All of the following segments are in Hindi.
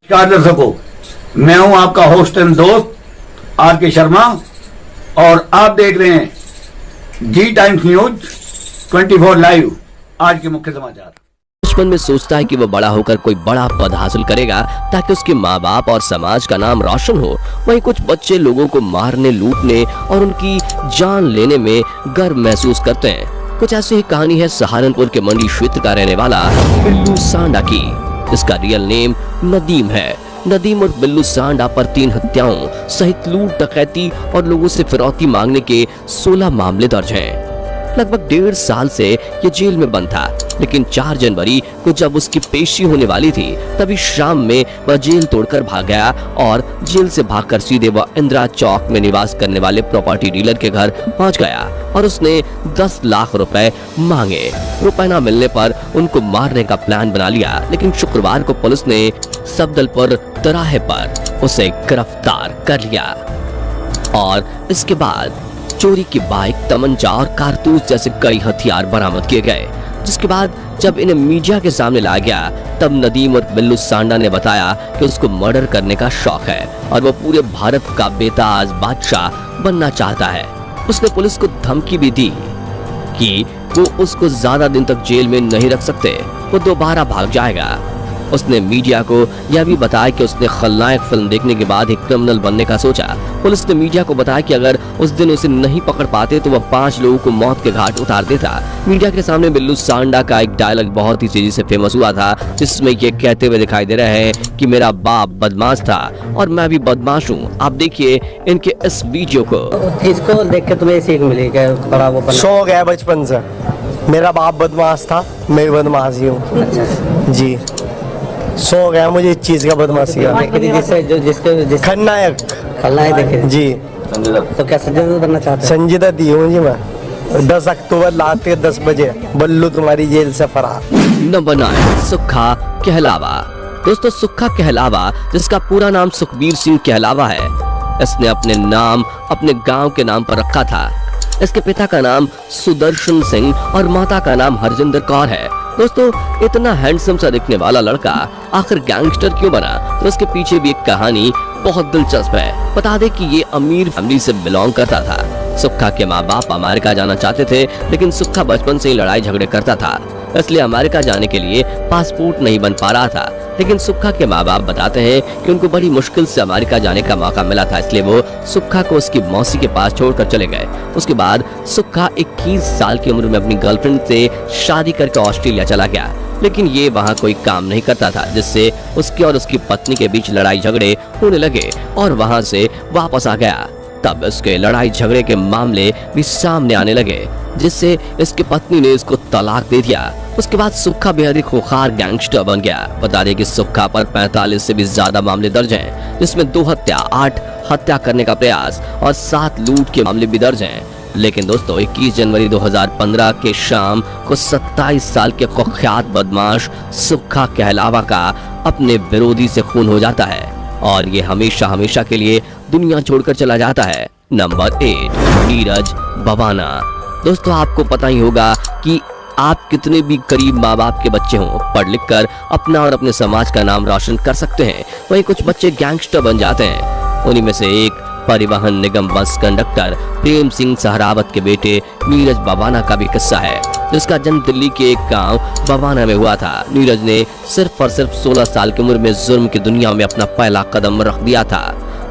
नमस्कार दर्शकों, मैं हूं आपका होस्ट एंड दोस्त आर के शर्मा और आप देख रहे हैं जी टाइम्स न्यूज 24 लाइव। आज के मुख्य समाचार। बचपन में सोचता है कि वह बड़ा होकर कोई बड़ा पद हासिल करेगा ताकि उसके माँ बाप और समाज का नाम रोशन हो। वहीं कुछ बच्चे लोगों को मारने, लूटने और उनकी जान लेने में गर्व महसूस करते हैं। कुछ ऐसी ही कहानी है सहारनपुर के मंडी क्षेत्र का रहने वाला बिल्लू सांडा की। इसका रियल नेम नदीम है। नदीम और बिल्लू सांडा पर 3 हत्याओं सहित लूट, डकैती और लोगों से फिरौती मांगने के 16 मामले दर्ज हैं। लगभग 1.5 साल से ये जेल में बंद था, लेकिन 4 जनवरी को जब उसकी पेशी होने वाली थी तभी शाम में वह जेल तोड़कर भाग गया और जेल से भागकर सीधे वह इंदिरा चौक में निवास करने वाले प्रॉपर्टी डीलर के घर पहुंच गया और उसने 10 लाख रुपए मांगे। रुपए न मिलने पर उनको मारने का प्लान बना लिया, लेकिन शुक्रवार को पुलिस ने सफदलपुर तिराहे पर उसे गिरफ्तार कर लिया और इसके बाद चोरी की बाइक, तमंचा और कारतूस जैसे कई हथियार बरामद किए गए। जिसके बाद जब इन्हें मीडिया के सामने लाया गया तब नदीम और बिल्लू सांडा ने बताया कि उसको मर्डर करने का शौक है और वो पूरे भारत का बेताज बादशाह बनना चाहता है। उसने पुलिस को धमकी भी दी कि वो उसको ज्यादा दिन तक जेल में नहीं रख सकते, वो दोबारा भाग जाएगा। उसने मीडिया को यह भी बताया कि उसने खलनायक फिल्म देखने के बाद एक क्रिमिनल बनने का सोचा। पुलिस ने मीडिया को बताया कि अगर उस दिन उसे नहीं पकड़ पाते तो वह 5 लोगों को मौत के घाट उतार देता। मीडिया के सामने बिल्लू सांडा का एक डायलॉग बहुत ही तेजी से फेमस हुआ था, जिसमें ये कहते हुए दिखाई दे रहे हैं कि मेरा बाप बदमाश था और मैं भी बदमाश हूँ। आप देखिए इनके इस वीडियो को। इसको देख के तुम्हें सीख मिली क्या? बड़ा वो शौक है बचपन से। मेरा बाप बदमाश था, मैं भी बदमाश ही हूँ। अच्छा जी, शौक है मुझे इस चीज का, बदमाशी का। खलनायक देखे जी। तो क्या संजय बनना चाहते? संजीदा दी हूँ जी मैं। 10 अक्टूबर रात के 10 बजे बल्लू तुम्हारी जेल से फरार। नंबर 9, सुक्खा कहलावा। दोस्तों, सुक्खा कहलावा, जिसका पूरा नाम सुखबीर सिंह कहलावा है, इसने अपने नाम अपने गांव के नाम पर रखा था। इसके पिता का नाम सुदर्शन सिंह और माता का नाम हरजिंदर कौर है। दोस्तों, इतना हैंडसम सा दिखने वाला लड़का आखिर गैंगस्टर क्यों बना, तो इसके पीछे भी एक कहानी बहुत दिलचस्प है। बता दे कि ये अमीर फैमिली से बिलोंग करता था। सुक्खा के माँ बाप अमेरिका जाना चाहते थे, लेकिन सुक्खा बचपन से ही लड़ाई झगड़े करता था, इसलिए अमेरिका जाने के लिए पासपोर्ट नहीं बन पा रहा था। लेकिन सुक्खा के माँ बाप बताते हैं कि उनको बड़ी मुश्किल से अमेरिका जाने का मौका मिला था, इसलिए वो सुक्खा को उसकी मौसी के पास छोड़कर चले गए। उसके बाद सुक्खा 21 साल की उम्र में अपनी गर्लफ्रेंड से शादी करके ऑस्ट्रेलिया चला गया, लेकिन ये वहाँ कोई काम नहीं करता था, जिससे उसके और उसकी पत्नी के बीच लड़ाई झगड़े होने लगे और वहाँ से वापस आ गया। तब इसके लड़ाई झगड़े के मामले भी सामने आने लगे, जिससे इसकी पत्नी ने इसको तलाक दे दिया। उसके बाद सुक्खा बेहद ही खूंखार गैंगस्टर बन गया। बता दें कि सुक्खा पर 45 से भी ज्यादा मामले दर्ज हैं, जिसमें 2 हत्या, 8 हत्या करने का प्रयास और 7 लूट के मामले भी दर्ज हैं। लेकिन दोस्तों, 21 जनवरी 2015 के शाम को 27 साल के कुख्यात बदमाश सुक्खा कहलावा का अपने विरोधी से खून हो जाता है और ये हमेशा हमेशा के लिए दुनिया छोड़कर चला जाता है। नंबर 8, नीरज बवाना। दोस्तों, आपको पता ही होगा कि आप कितने भी गरीब माँ बाप के बच्चे हों, पढ़ लिख कर अपना और अपने समाज का नाम रोशन कर सकते हैं। वहीं कुछ बच्चे गैंगस्टर बन जाते हैं। उन्हीं में से एक परिवहन निगम बस कंडक्टर प्रेम सिंह सहरावत के बेटे नीरज बवाना का भी किस्सा है, जिसका जन्म दिल्ली के एक गांव बवाना में हुआ था। नीरज ने सिर्फ और सिर्फ 16 साल की उम्र में जुर्म की दुनिया में अपना पहला कदम रख दिया था।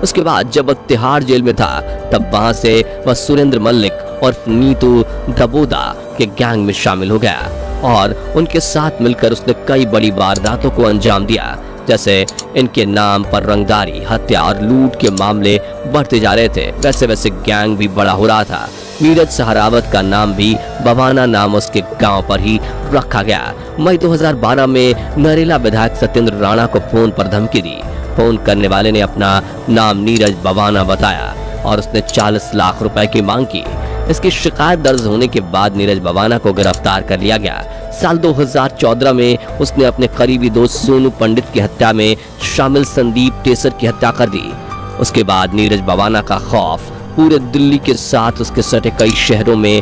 उसके बाद जब वह तिहाड़ जेल में था तब वहां से वह सुरेंद्र मल्लिक और नीतू दबोदा के गैंग में शामिल हो गया और उनके साथ मिलकर उसने कई बड़ी वारदातों को अंजाम दिया। जैसे इनके नाम पर रंगदारी, हत्या और लूट के मामले बढ़ते जा रहे थे, वैसे वैसे गैंग भी बड़ा हो रहा था। नीरज सहरावत का नाम भी बवाना नाम उसके गांव पर ही रखा गया। मई 2012 में नरेला विधायक सत्येंद्र राणा को फोन पर धमकी दी। फोन करने वाले ने अपना नाम नीरज बवाना बताया और उसने 40 लाख रुपए की मांग की। इसकी शिकायत दर्ज होने के बाद नीरज बवाना को गिरफ्तार कर लिया गया। साल 2014 में उसने अपने करीबी दोस्त सोनू पंडित की हत्या में शामिल संदीप टेसर की हत्या कर दी। उसके बाद नीरज बवाना का खौफ पूरे दिल्ली के साथ उसके सटे कई शहरों में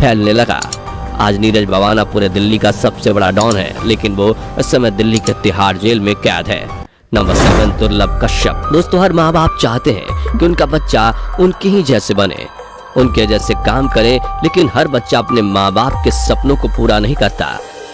फैलने लगा। आज नीरज बवाना पूरे दिल्ली का सबसे बड़ा डॉन है, लेकिन वो इस समय दिल्ली के तिहाड़ जेल में कैद है। नंबर 7 दुर्लभ कश्यप। दोस्तों हर माँ बाप चाहते हैं कि उनका बच्चा उनके ही जैसे बने, उनके जैसे काम करे, लेकिन हर बच्चा अपने माँ बाप के सपनों को पूरा नहीं करता,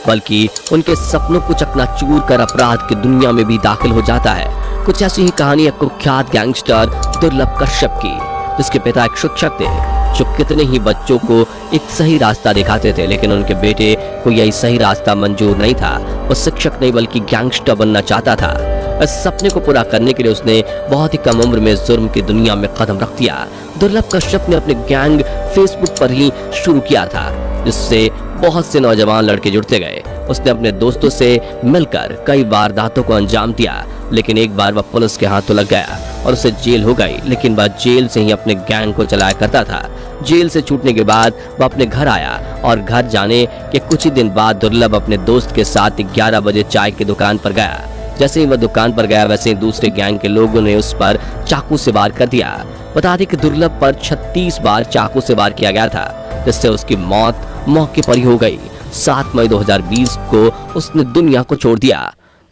बल्कि उनके सपनों को चकनाचूर कर अपराध की दुनिया में भी दाखिल हो जाता है। कुछ ऐसी ही कहानी है कुख्यात गैंगस्टर दुर्लभ कश्यप की, जिसके पिता एक शिक्षक थे जो कितने ही बच्चों को एक सही रास्ता दिखाते थे, लेकिन उनके बेटे को यही सही रास्ता मंजूर नहीं था। वो शिक्षक नहीं बल्कि गैंगस्टर बनना चाहता था। इस सपने को पूरा करने के लिए उसने बहुत ही कम उम्र में जुर्म की दुनिया में कदम रख दिया। दुर्लभ कश्यप ने अपने गैंग फेसबुक पर ही शुरू किया था, जिससे बहुत से नौजवान लड़के जुड़ते गए। उसने अपने दोस्तों से मिलकर कई वारदातों को अंजाम दिया, लेकिन एक बार वह पुलिस के हाथों लग गया और उसे जेल हो गई। लेकिन वह जेल से ही अपने गैंग को चलाया करता था। जेल से छूटने के बाद वह अपने घर आया और घर जाने के कुछ ही दिन बाद दुर्लभ अपने दोस्त के साथ 11 बजे चाय की दुकान पर गया। जैसे ही वह दुकान पर गया, वैसे ही दूसरे गैंग के लोगों ने उस पर चाकू से वार कर दिया। बता दें कि दुर्लभ पर 36 बार चाकू से वार किया गया था, जिससे उसकी मौत मौके पर ही हो गई। 7 मई 2020 को उसने दुनिया को छोड़ दिया।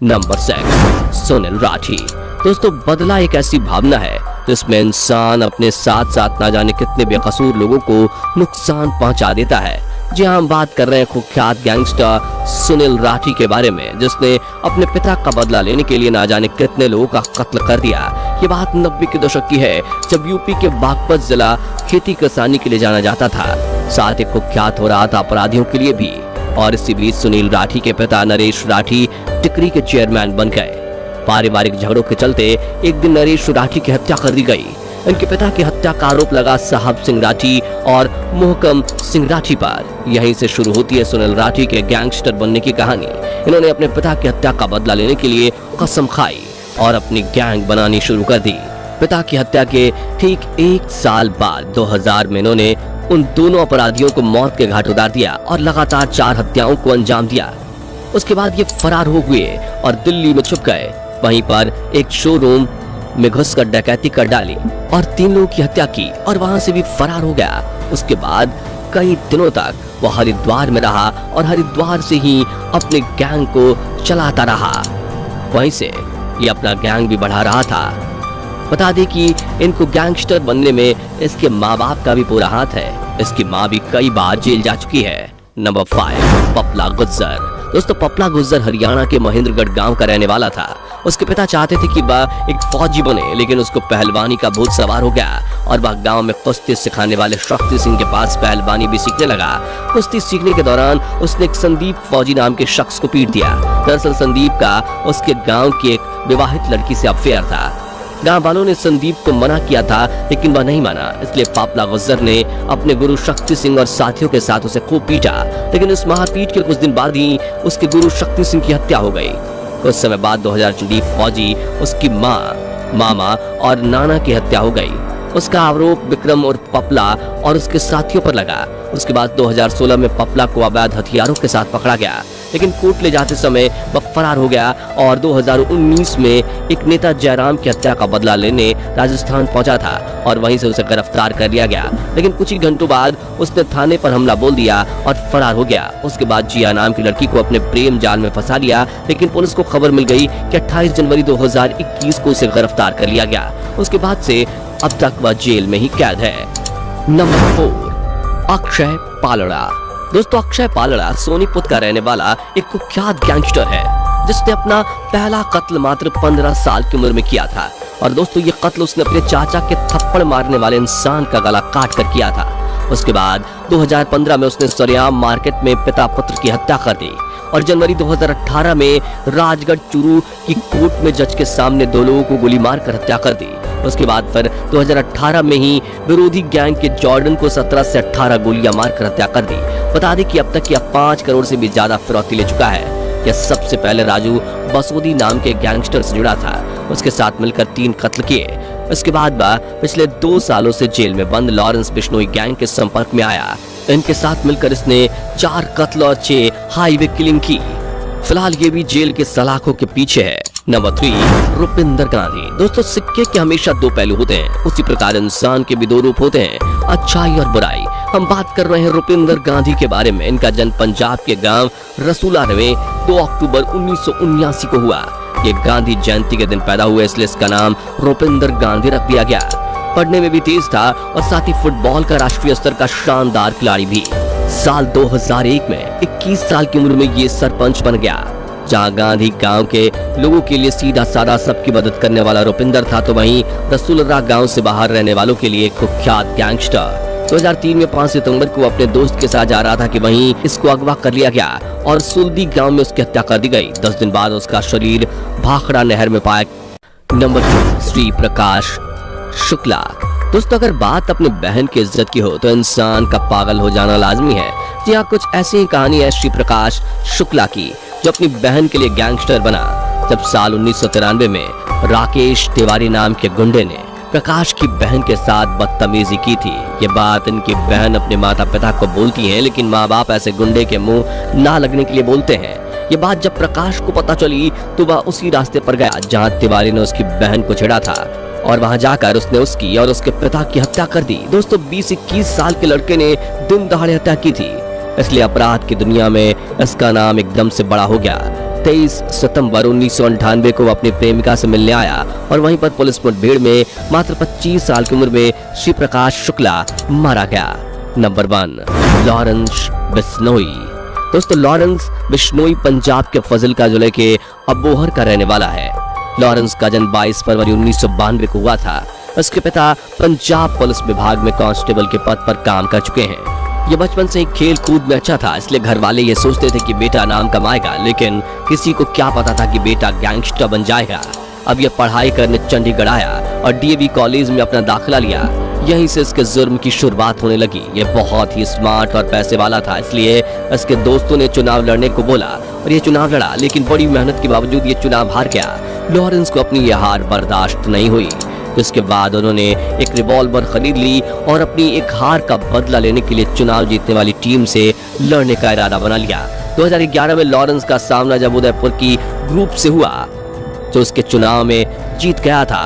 नंबर 6 सुनील राठी। दोस्तों बदला एक ऐसी भावना है जिसमें इंसान अपने साथ साथ ना जाने कितने बेकसूर लोगों को नुकसान पहुंचा देता है। जी हाँ, हम बात कर रहे हैं कुख्यात गैंगस्टर सुनील राठी के बारे में, जिसने अपने पिता का बदला लेने के लिए ना जाने कितने लोगों का कत्ल कर दिया। ये बात 90 के दशक की है, जब यूपी के बागपत जिला खेती किसानी के लिए जाना जाता था। साथ ही कुख्यात हो रहा था अपराधियों के लिए भी। और इसी बीच सुनील राठी के पिता नरेश राठी टिकरी के चेयरमैन बन गए। पारिवारिक झगड़ों के चलते एक दिन नरेश राठी की हत्या कर दी गई। इनके पिता की हत्या का आरोप लगा साहब सिंह राठी और मोहकम सिंह राठी पर। यहीं से शुरू होती है सुनील राठी के गैंगस्टर बनने की कहानी। इन्होंने अपने पिता की हत्या का बदला लेने के लिए कसम खाई और अपनी गैंग बनानी शुरू कर दी। पिता की हत्या के ठीक 1 साल बाद 2000 में इन्होंने उन दोनों अपराधियों को मौत के घाट उतार दिया और लगातार 4 हत्याओं को अंजाम दिया। उसके बाद ये फरार हो हुए और दिल्ली में छुप गए। वहीं पर एक शोरूम में घुसकर डकैती कर डाली और 3 लोगों की हत्या की और वहां से भी फरार हो गया। उसके बाद कई दिनों तक वो हरिद्वार में रहा और हरिद्वार से ही अपने गैंग को चलाता रहा। वहीं से ये अपना गैंग भी बढ़ा रहा था। बता दें कि इनको गैंगस्टर बनने में इसके माँ बाप का भी पूरा हाथ है। इसकी माँ भी कई बार जेल जा चुकी है। नंबर 5 पपला गुज्जर। दोस्तों पपला गुज्जर हरियाणा के महेंद्रगढ़ गांव का रहने वाला था। उसके पिता चाहते थे कि वह एक फौजी बने, लेकिन उसको पहलवानी का भूत सवार हो गया और वह गांव में कुश्ती सिखाने वाले शक्ति सिंह के पास पहलवानी भी सीखने लगा। कुश्ती सीखने के दौरान उसने एक संदीप फौजी नाम के शख्स को पीट दिया। दरअसल संदीप का उसके गाँव की एक विवाहित लड़की से अफेयर था। गांव वालों ने संदीप को मना किया था, लेकिन वह नहीं माना। इसलिए पपला गुज्जर ने अपने गुरु शक्ति सिंह और साथियों के साथ उसे खूब पीटा। लेकिन इस मारपीट के कुछ दिन बाद ही उसके गुरु शक्ति सिंह की हत्या हो गई। कुछ समय बाद 2000 फौजी उसकी माँ, मामा और नाना की हत्या हो गई। उसका आरोप विक्रम और पपला और उसके साथियों पर लगा। उसके बाद 2016 में पपला को अवैध हथियारों के साथ पकड़ा गया, लेकिन कोर्ट ले जाते समय वह फरार हो गया और 2019 में एक नेता जयराम की हत्या का बदला लेने राजस्थान पहुंचा था और वहीं से उसे गिरफ्तार कर लिया गया। लेकिन कुछ ही घंटों बाद उसने थाने पर हमला बोल दिया और फरार हो गया। उसके बाद जिया नाम की लड़की को अपने प्रेम जाल में फंसा लिया, लेकिन पुलिस को खबर मिल गई कि 28 जनवरी 2021 को उसे गिरफ्तार कर लिया गया। उसके बाद से अब तक वह जेल में ही कैद है। नंबर 4 अक्षय पालड़ा। दोस्तों अक्षय पालड़ा सोनीपत का रहने वाला एक कुख्यात गैंगस्टर है, जिसने अपना पहला कत्ल मात्र 15 साल की उम्र में किया था। और दोस्तों ये कत्ल उसने अपने चाचा के थप्पड़ मारने वाले इंसान का गला काट कर किया था। उसके बाद 2015 में उसने सरेआम मार्केट में पिता पुत्र की हत्या कर दी और जनवरी 2018 में राजगढ़ चूरू की कोर्ट में जज के सामने 2 लोगों को गोली मारकर हत्या कर दी। उसके बाद फिर 2018 में ही विरोधी गैंग के जॉर्डन को 17 से 18 गोलियां मारकर हत्या कर दी। बता दें कि अब तक यह 5 करोड़ से भी ज्यादा फिरौती ले चुका है। यह सबसे पहले राजू बसोदी नाम के गैंगस्टर से जुड़ा था। उसके साथ मिलकर 3 कत्ल किए। इसके बाद वह पिछले 2 सालों से जेल में बंद लॉरेंस बिश्नोई गैंग के संपर्क में आया। इनके साथ मिलकर इसने 4 कत्ल और 6 हाईवे किलिंग की। फिलहाल ये भी जेल के सलाखों के पीछे है। नंबर 3 रुपिंदर गांधी। दोस्तों सिक्के के हमेशा 2 पहलू होते हैं, उसी प्रकार इंसान के भी 2 रूप होते हैं, अच्छाई और बुराई। हम बात कर रहे हैं रुपिंदर गांधी के बारे में। इनका जन्म पंजाब के गांव रसूला में 2 अक्टूबर 1979 को हुआ। ये गांधी जयंती के दिन पैदा हुए, इसलिए इसका नाम रुपिंदर गांधी रख दिया गया। पढ़ने में भी तेज था और साथ ही फुटबॉल का राष्ट्रीय स्तर का शानदार खिलाड़ी भी। साल 2001 में 21 साल की उम्र में ये सरपंच बन गया। जहां गांधी गांव के लोगों के लिए सीधा साधा सबकी मदद करने वाला रुपिंदर था, तो वहीं रसूलरा गांव से बाहर रहने वालों के लिए कुख्यात गैंगस्टर। 2003 में 5 सितंबर को अपने दोस्त के साथ जा रहा था कि वहीं इसको अगवा कर लिया गया और सुल्दी गांव में उसकी हत्या कर दी गई। 10 दिन बाद उसका शरीर भाखड़ा नहर में पाया। नंबर 2, श्री प्रकाश शुक्ला। दोस्तों, अगर बात अपने बहन की इज्जत की हो तो इंसान का पागल हो जाना लाजमी है। जी हाँ, कुछ ऐसी ही कहानी है श्री प्रकाश शुक्ला की, जो अपनी बहन के लिए गैंगस्टर बना। जब साल 1993 में राकेश तिवारी नाम के गुंडे ने प्रकाश की बहन के साथ बदतमीजी की थी। ये बात इनकी बहन अपने माता पिता को बोलती है, लेकिन माँ बाप ऐसे गुंडे के मुंह ना लगने के लिए बोलते हैं। ये बात जब प्रकाश को पता चली तो वह उसी रास्ते पर गया जहाँ तिवारी ने उसकी बहन को छेड़ा था और वहां जाकर उसने उसकी और उसके पिता की हत्या कर दी। दोस्तों, 20-21 साल के लड़के ने दिन दहाड़े हत्या की थी, इसलिए अपराध की दुनिया में इसका नाम एकदम से बड़ा हो गया। 23 सितंबर 1998 को अपनी प्रेमिका से मिलने आया और वहीं पर पुलिस मुठभेड़ में मात्र 25 साल की उम्र में श्री प्रकाश शुक्ला मारा गया। Number 1, Lawrence Bishnoi. दोस्तों, लॉरेंस बिश्नोई पंजाब के फाजिल्का जिले के अबोहर का रहने वाला है। लॉरेंस का जन्म 22 फरवरी 1992 को हुआ था। उसके पिता पंजाब पुलिस विभाग में कांस्टेबल के पद पर काम कर चुके हैं। ये बचपन से ही खेल कूद में अच्छा था, इसलिए घर वाले ये सोचते थे कि बेटा नाम कमाएगा, लेकिन किसी को क्या पता था कि बेटा गैंगस्टर बन जाएगा। अब ये पढ़ाई करने चंडीगढ़ आया और डीएवी कॉलेज में अपना दाखिला लिया। यहीं से इसके जुर्म की शुरुआत होने लगी। ये बहुत ही स्मार्ट और पैसे वाला था, इसलिए इसके दोस्तों ने चुनाव लड़ने को बोला और ये चुनाव लड़ा, लेकिन बड़ी मेहनत के बावजूद ये चुनाव हार गया। लॉरेंस को अपनी यह हार बर्दाश्त नहीं हुई। इसके बाद उन्होंने एक रिवॉल्वर खरीद ली और अपनी एक हार का बदला लेने के लिए चुनाव जीतने वाली टीम से लड़ने का इरादा बना लिया। 2011 में लॉरेंस का सामना जब उदयपुर की ग्रुप से हुआ, जो उसके चुनाव में जीत गया था,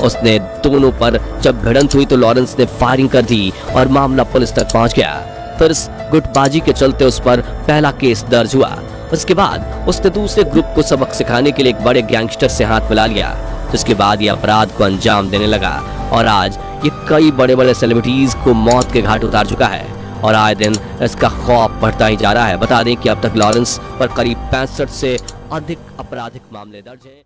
उसने दोनों पर जब भिड़ंत हुई तो लॉरेंस ने फायरिंग कर दी और मामला पुलिस तक पहुंच गया। फिर इस गुटबाजी के चलते उस पर पहला केस दर्ज हुआ। उसके बाद उसने दूसरे ग्रुप को सबक सिखाने के लिए एक बड़े गैंगस्टर से हाथ मिला लिया, जिसके बाद ये अपराध को अंजाम देने लगा और आज ये कई बड़े बड़े सेलिब्रिटीज को मौत के घाट उतार चुका है और आए दिन इसका खौफ बढ़ता ही जा रहा है। बता दें कि अब तक लॉरेंस पर करीब 65 से अधिक आपराधिक मामले दर्ज हैं।